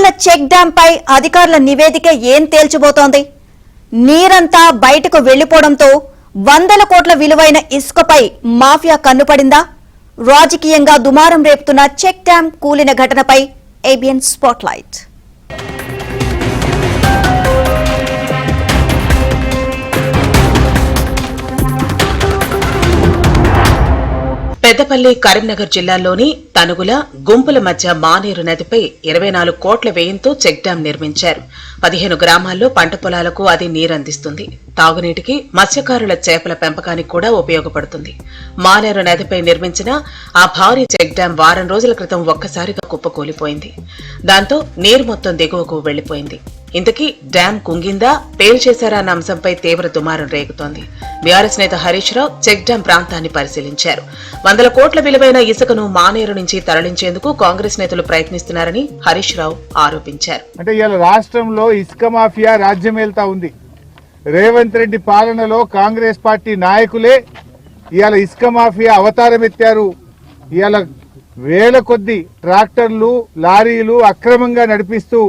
Nandyal check dam పై అధికారుల నివేదిక ఏం తేల్చబోతోంది? నీరంతా బయటకు వెళ్లిపోవడంతో వందల కోట్ల విలువైన ఇసుకపై మాఫియా కన్నుపడిందా? రాజకీయంగా దుమారం రేపుతున్న చెక్ డ్యాం కూలిన ఘటనపై ఏబిఎన్ స్పాట్లైట్. పెద్దపల్లి కరీంనగర్ జిల్లాల్లోని తనుగుల గుంపుల మధ్య మానేరు నదిపై 24 కోట్ల వ్యయంతో చెక్ డ్యాం నిర్మించారు. 15 గ్రామాల్లో పంట పొలాలకు అది నీరందిస్తుంది. తాగునీటికి, మత్స్యకారుల చేపల పెంపకానికి కూడా ఉపయోగపడుతుంది. మానేరు నదిపై నిర్మించిన ఆ భారీ చెక్ డ్యాం వారం రోజుల క్రితం ఒక్కసారిగా కుప్పకూలిపోయింది. దాంతో నీరు మొత్తం దిగువకు వెళ్లిపోయింది. ఇంతకీ డ్యాం కుంగిందా, పేల్చేశారా అన్న అంశంపై తీవ్ర దుమారం రేగుతోంది. బీఆర్ఎస్ నేత హరీష్ రావు చెక్ డ్యాం ప్రాంతాన్ని పరిశీలించారు. 100 కోట్ల విలువైన ఇసుకను మానేరు నుంచి తరలించేందుకు కాంగ్రెస్ నేతలు ప్రయత్నిస్తున్నారని హరీష్ రావు ఆరోపించారు. అంటే ఇవాళ రాష్ట్రంలో ఇసుక మాఫియా రాజ్యమేల్తా ఉంది. రేవంత్ రెడ్డి పాలనలో కాంగ్రెస్ పార్టీ నాయకులే ఇవాళ ఇసుక మాఫియా అవతారం ఎత్తారు. ఇవాళ వేల కొద్ది ట్రాక్టర్లు, లారీలు అక్రమంగా నడిపిస్తూ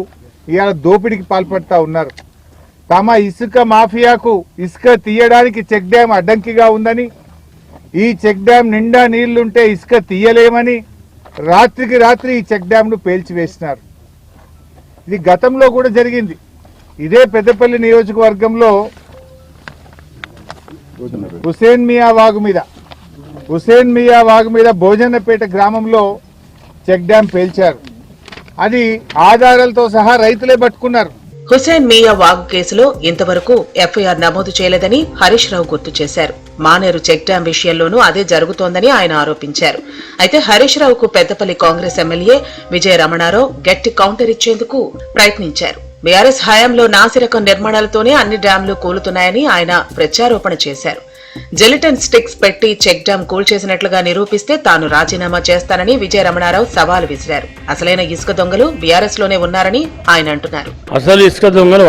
ఇవాళ దోపిడీకి పాల్పడతా ఉన్నారు. తమ ఇసుక మాఫియాకు ఇసుక తీయడానికి చెక్ డ్యాం అడ్డంకిగా ఉందని, ఈ చెక్ డ్యాం నిండా నీళ్లుంటే ఇసుక తీయలేమని రాత్రికి రాత్రి ఈ చెక్ డ్యాంను పేల్చివేసినారు. ఇది గతంలో కూడా జరిగింది. ఇదే పెద్దపల్లి నియోజకవర్గంలో హుసేన్ మియా వాగు మీద భోజనపేట గ్రామంలో చెక్ డ్యాం పేల్చారు. అది ఆధారాలతో సహా రైతులే పట్టుకున్నారు. హుసేన్ మియా వాగు కేసులో ఇంతవరకు ఎఫ్ఐఆర్ నమోదు చేయలేదని హరీష్ రావు గుర్తు చేశారు. మానేరు చెక్ డ్యాం విషయంలోనూ అదే జరుగుతోందని ఆయన ఆరోపించారు. అయితే హరీష్ రావుకు పెద్దపల్లి కాంగ్రెస్ ఎమ్మెల్యే విజయ రమణారావు గట్టి కౌంటర్ ఇచ్చేందుకు ప్రయత్నించారు. బీఆర్ఎస్ హయాంలో నాసిరకం నిర్మాణాలతోనే అన్ని డ్యాంలు కూలుతున్నాయని ఆయన ప్రత్యారోపణ చేశారు. జెలిటన్ స్టిక్స్ పెట్టి చెక్ డ్యాం కూల్చేసినట్లుగా నిరూపిస్తే తాను రాజీనామా చేస్తానని విజయ రమణారావు సవాల్ విసిరారు. అసలైన ఇసుక దొంగలు బీఆర్ఎస్ లోనే ఉన్నారని ఆయన అంటున్నారు. అసలు ఇసుక దొంగలు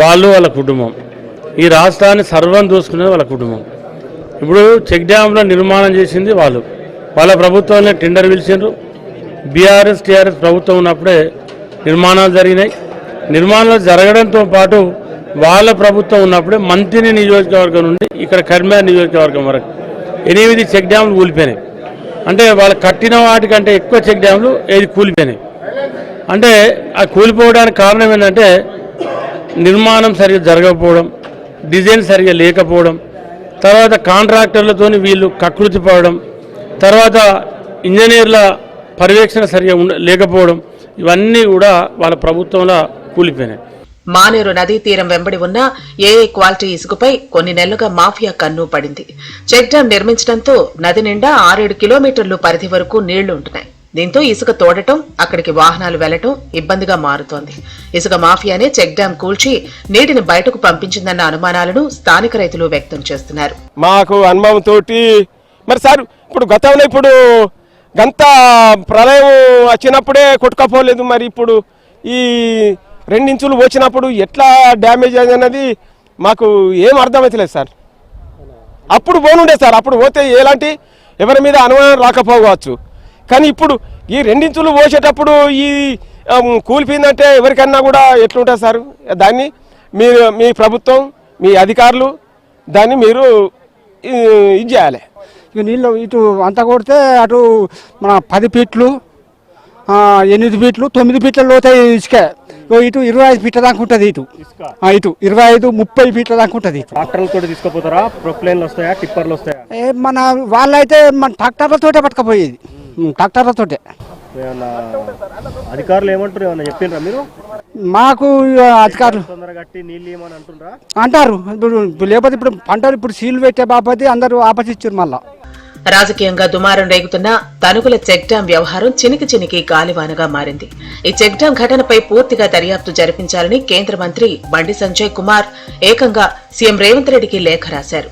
వాళ్ళ కుటుంబం, ఈ రాష్ట్రాన్ని సర్వం దోసుకునేది వాళ్ళ కుటుంబం. ఇప్పుడు చెక్ డ్యాంలో నిర్మాణం చేసింది వాళ్ళ ప్రభుత్వంలో టెండర్ పిలిచిండ్రు. బీఆర్ఎస్ టీఆర్ఎస్ ప్రభుత్వం ఉన్నప్పుడే నిర్మాణాలు జరిగినాయి. నిర్మాణాలు జరగడంతో పాటు వాళ్ళ ప్రభుత్వం ఉన్నప్పుడే మంత్రి నియోజకవర్గం నుండి ఇక్కడ కరీంనగర్ నియోజకవర్గం వరకు 8 చెక్ డ్యాంలు కూలిపోయినాయి. అంటే వాళ్ళు కట్టిన వాటికంటే ఎక్కువ చెక్ డ్యాంలు కూలిపోయినాయి. అంటే ఆ కూలిపోవడానికి కారణం ఏంటంటే నిర్మాణం సరిగ్గా జరగకపోవడం, డిజైన్ సరిగ్గా లేకపోవడం, తర్వాత కాంట్రాక్టర్లతో వీళ్ళు కకృతి పడడం, తర్వాత ఇంజనీర్ల పర్యవేక్షణ సరిగ్గా లేకపోవడం, ఇవన్నీ కూడా వాళ్ళ ప్రభుత్వంలో కూలిపోయినాయి. మానేరు నదీ తీరం వెంబడి ఉన్న ఏఏ క్వాలిటీ ఇసుకపై కొన్ని నెలలుగా మాఫియా కన్ను పడింది. చెక్ డ్యాం నిర్మించడంతో నది నిండా 6-7 కిలోమీటర్లు పరిధి వరకు నీళ్లు ఉంటున్నాయి. దీంతో ఇసుక తోడటం, అక్కడికి వాహనాలు వెళ్లటం ఇబ్బందిగా మారుతోంది. ఇసుక మాఫియానే చెక్ డ్యాం కూల్చి నీటిని బయటకు పంపించిందన్న అనుమానాలను స్థానిక రైతులు వ్యక్తం చేస్తున్నారు. మాకు అనుభవం తోటి మరి సార్ ఇప్పుడు గతంలో గంత ప్రళయం వచ్చినప్పుడే కొట్టుకపోలేదు. మరి ఇప్పుడు ఈ 2 ఇంచులు వచ్చినప్పుడు ఎట్లా డ్యామేజ్ అయిందన్నది మాకు ఏం అర్థమవుతలేదు సార్. అప్పుడు పోనుండే సార్, అప్పుడు పోతే ఎలాంటి ఎవరి మీద అనుమానం రాకపోవచ్చు. కానీ ఇప్పుడు ఈ 2 ఇంచులు పోసేటప్పుడు ఈ కూలిపోయిందంటే ఎవరికన్నా కూడా ఎట్లుంటుంది సార్? దాన్ని మీ ప్రభుత్వం, మీ అధికారులు దాన్ని మీరు ఇది చేయాలి. ఇక నీళ్ళు ఇటు అంతా కొడితే అటు మన 10 ఫీట్లు, 8 ఫీట్లు, 9 ఫీట్ల లోతాయి ఇసుక. ఇటు 25 ఫీట్ల దాకా ఉంటుంది. ఇటు 25-30 ఫీట్ల దాకా ఉంటుంది. ట్రాక్టర్లతో తీసుకుపోతారా? ప్రొక్లైన్లు వస్తాయా, టిప్పర్లు వస్తాయా? మన వాళ్ళైతే మన ట్రాక్టర్లతోటే పట్టుకపోయేది, ట్రాక్టర్లతోటే. అధికారులు ఏమంటారు, ఏమన్నా చెప్పిండ్రా మీరు? మాకు అధికారులు కట్టి నీళ్ళు ఏమని అంటున్నారా? అంటారు. ఇప్పుడు లేకపోతే ఇప్పుడు పంటలు ఇప్పుడు సీలు పెట్టే బాపతి అందరూ ఆపచిచ్చారు. మళ్ళా రాజకీయంగా దుమారం రేగుతున్న తనుగుల చెక్ డ్యాం వ్యవహారం చినికి గాలివానగా మారింది. ఈ చెక్ డ్యాం ఘటనపై పూర్తిగా దర్యాప్తు జరిపించాలని కేంద్ర మంత్రి బండి సంజయ్ కుమార్ ఏకంగా సీఎం రేవంత్ రెడ్డికి లేఖ రాశారు.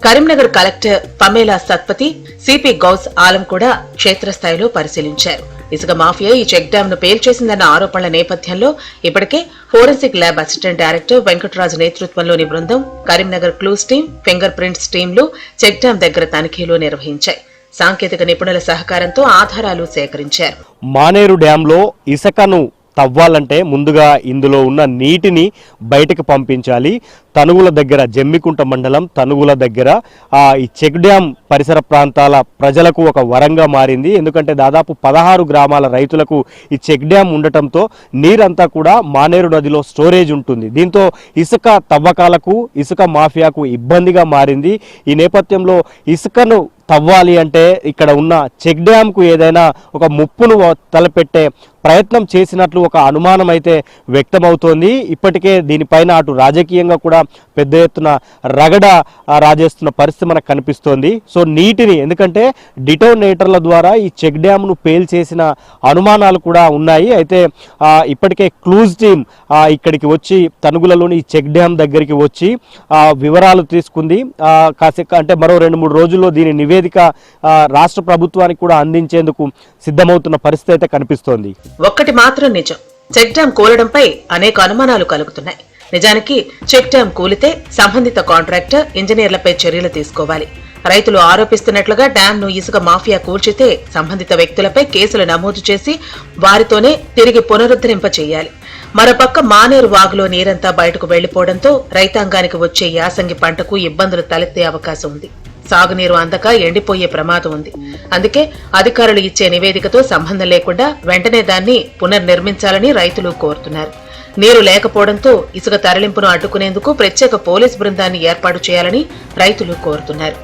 కరీంనగర్ కలెక్టర్ పమేలా సత్పతి, సిపి గౌస్ ఆలం కూడా క్షేత్రస్థాయిలో పరిశీలించారు. ఇసుక మాఫియా ఈ చెక్ డ్యాం ను పేల్చేసిందన్న ఆరోపణల నేపథ్యంలో ఇప్పటికే forensic lab assistant director Venkataraju నేతృత్వంలోని బృందం, Karimnagar clues team, finger prints టీంలు చెక్ డ్యాం దగ్గర తనిఖీలు నిర్వహించాయి. సాంకేతిక నిపుణుల సహకారంతో ఆధారాలు సేకరించారు. మానేరు డ్యాంలో ఇసుకను తవ్వాలంటే ముందుగా ఇందులో ఉన్న నీటిని బయటకు పంపించాలి. తనుగుల దగ్గర జమ్మికుంట మండలం తనుగుల దగ్గర ఈ చెక్ డ్యాం పరిసర ప్రాంతాల ప్రజలకు ఒక వరంగా మారింది. ఎందుకంటే దాదాపు 16 గ్రామాల రైతులకు ఈ చెక్ డ్యాం ఉండటంతో నీరంతా కూడా మానేరు నదిలో స్టోరేజ్ ఉంటుంది. దీంతో ఇసుక తవ్వకాలకు ఇసుక మాఫియాకు ఇబ్బందిగా మారింది. ఈ నేపథ్యంలో ఇసుకను తవ్వాలి అంటే ఇక్కడ ఉన్న చెక్ డ్యాంకు ఏదైనా ఒక ముప్పును తలపెట్టే ప్రయత్నం చేసినట్లు ఒక అనుమానం అయితే వ్యక్తమవుతోంది. ఇప్పటికే దీనిపైన అటు రాజకీయంగా కూడా పెద్ద ఎత్తున రగడ రాజేస్తున్న పరిస్థితి మనకు కనిపిస్తోంది. సో నీటిని, ఎందుకంటే డిటోనేటర్ల ద్వారా ఈ చెక్ డ్యామ్ను పేల్చేసిన అనుమానాలు కూడా ఉన్నాయి. అయితే ఇప్పటికే క్లూజ్ టీమ్ ఇక్కడికి వచ్చి తనుగులలోని ఈ చెక్ డ్యామ్ దగ్గరికి వచ్చి వివరాలు తీసుకుంది. అంటే మరో 2-3 రోజుల్లో దీని నివేదిక రాష్ట్ర ప్రభుత్వానికి కూడా అందించేందుకు సిద్ధమవుతున్న పరిస్థితి అయితే కనిపిస్తోంది. ఒక్కటి మాత్రం నిజం, చెక్ డ్యాం కూలడంపై అనేక అనుమానాలు కలుగుతున్నాయి. నిజానికి చెక్ డ్యాం కూలితే సంబంధిత కాంట్రాక్టర్, ఇంజనీర్లపై చర్యలు తీసుకోవాలి. రైతులు ఆరోపిస్తున్నట్లుగా డ్యాంను ఇసుక మాఫియా కూల్చితే సంబంధిత వ్యక్తులపై కేసులు నమోదు చేసి వారితోనే తిరిగి పునరుద్ధరింపచేయాలి. మరోపక్క మానేరు వాగులో నీరంతా బయటకు వెళ్లిపోవడంతో రైతాంగానికి వచ్చే యాసంగి పంటకు ఇబ్బందులు తలెత్తే అవకాశం ఉంది. సాగునీరు అందక ఎండిపోయే ప్రమాదం ఉంది. అందుకే అధికారులు ఇచ్చే నివేదికతో సంబంధం లేకుండా వెంటనే దాన్ని పునర్నిర్మించాలని రైతులు కోరుతున్నారు. నీరు లేకపోవడంతో ఇసుక తరలింపును అడ్డుకునేందుకు ప్రత్యేక పోలీస్ బృందాన్ని ఏర్పాటు చేయాలని రైతులు కోరుతున్నారు.